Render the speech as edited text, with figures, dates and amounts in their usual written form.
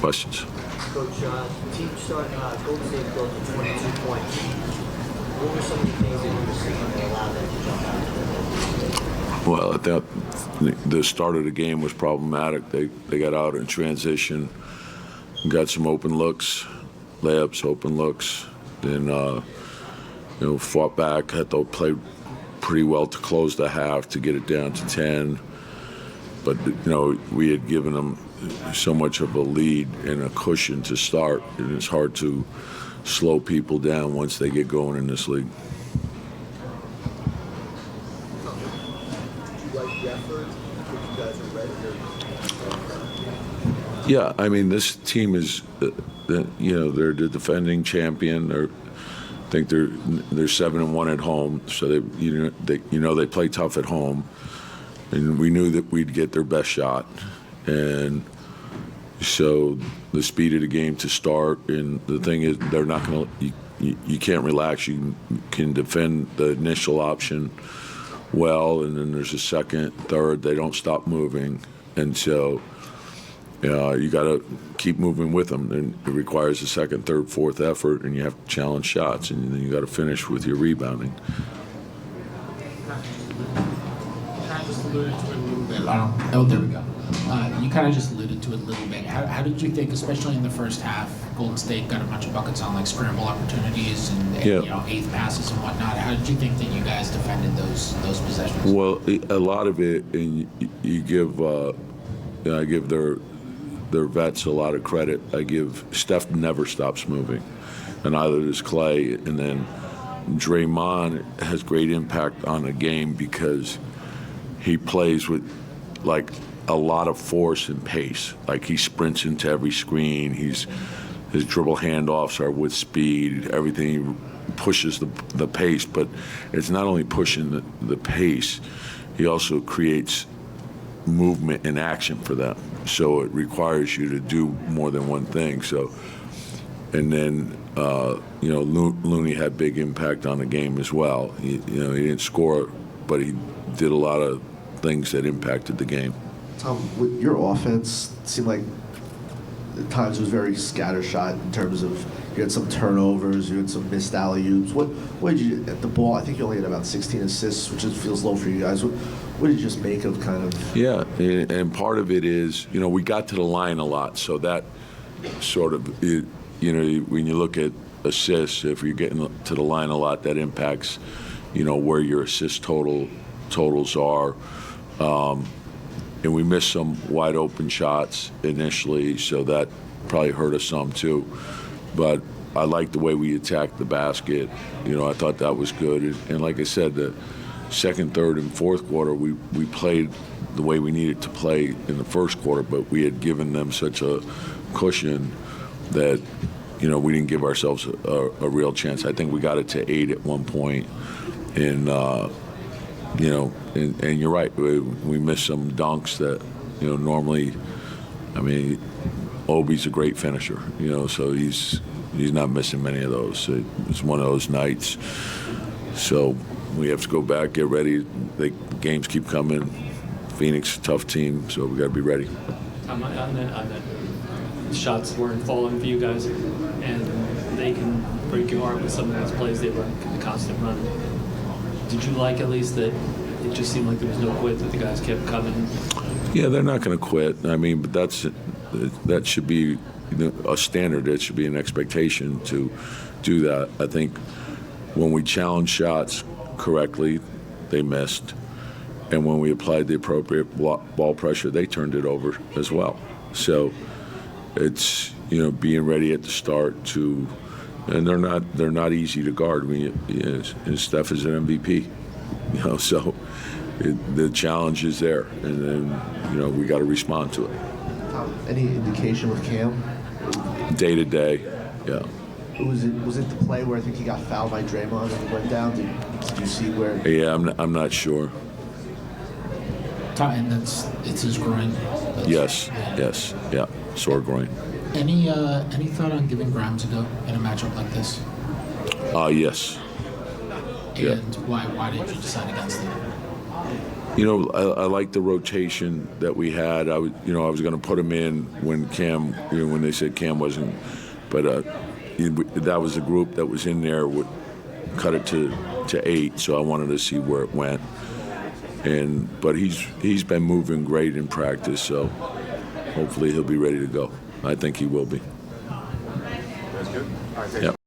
questions. Coach, team start, Golden State goes to 22 points. What were some of the things that you were seeing that allowed them to jump out? Well, I thought the start of the game was problematic. They got out in transition, got some open looks, layups, open looks, then fought back, had to play pretty well to close the half to get it down to 10. But we had given them so much of a lead and a cushion to start, and it's hard to slow people down once they get going in this league. Yeah, I mean, this team is, they're the defending champion. I think they're 7-1 at home, so they play tough at home, and we knew that we'd get their best shot, and so the speed of the game to start. And the thing is, they're not going to. You can't relax. You can defend the initial option well, and then there's a second, third. They don't stop moving, and so. You got to keep moving with them, and it requires a second, third, fourth effort, and you have to challenge shots, and then you got to finish with your rebounding. Just alluded to it a little bit. Oh, there we go. You kind of just alluded to it a little bit. How did you think, especially in the first half, Golden State got a bunch of buckets on like scramble opportunities and eighth passes and whatnot? How did you think that you guys defended those possessions? Well, a lot of it, and you give, I give their vets a lot of credit. I give Steph never stops moving, and either does Clay. And then Draymond has great impact on the game because he plays with like a lot of force and pace. Like he sprints into every screen. His dribble handoffs are with speed. Everything he pushes the pace, but it's not only pushing the pace. He also creates movement and action for them. So it requires you to do more than one thing. So, and then Looney had big impact on the game as well. He didn't score, but he did a lot of things that impacted the game. Tom, with your offense, it seemed like at times it was very scattershot in terms of you had some turnovers, you had some missed alley-oops. What did you at the ball? I think you only had about 16 assists, which feels low for you guys. What did you just make of kind of? Yeah, and part of it is, we got to the line a lot, so that sort of, when you look at assists, if you're getting to the line a lot, that impacts, where your assist totals are. And we missed some wide open shots initially, so that probably hurt us some too. But I liked the way we attacked the basket. I thought that was good. And like I said, the second, third, and fourth quarter, we played the way we needed to play in the first quarter, but we had given them such a cushion that, we didn't give ourselves a real chance. I think we got it to 8 at one point. And, and you're right, we missed some dunks that, normally, Obi's a great finisher, so he's not missing many of those. So it's one of those nights. So we have to go back, get ready. The games keep coming. Phoenix, tough team, so we got to be ready. On that, shots weren't falling for you guys, and they can break your heart with some of those plays they run, the constant run. Did you like at least that it just seemed like there was no quit, that the guys kept coming? Yeah, they're not going to quit. But that should be a standard. It should be an expectation to do that. I think when we challenged shots correctly, they missed. And when we applied the appropriate ball pressure, they turned it over as well. So it's, being ready at the start to, and they're not easy to guard. And Steph is an MVP, so the challenge is there. And then, we got to respond to it. Any indication with Cam? Day to day, yeah. Was it the play where I think he got fouled by Draymond and he went down? Did you see where? Yeah, I'm not sure. And it's his groin. Yes, yeah, sore groin. Any thought on giving Grimes a go in a matchup like this? Yes. And why did you decide against it? You know, I like the rotation that we had. I was going to put him in when Cam, when they said Cam wasn't, but that was a group that was in there. Would cut it to 8, so I wanted to see where it went. But he's been moving great in practice, so hopefully he'll be ready to go. I think he will be. That's good. All right, thank you. Yeah.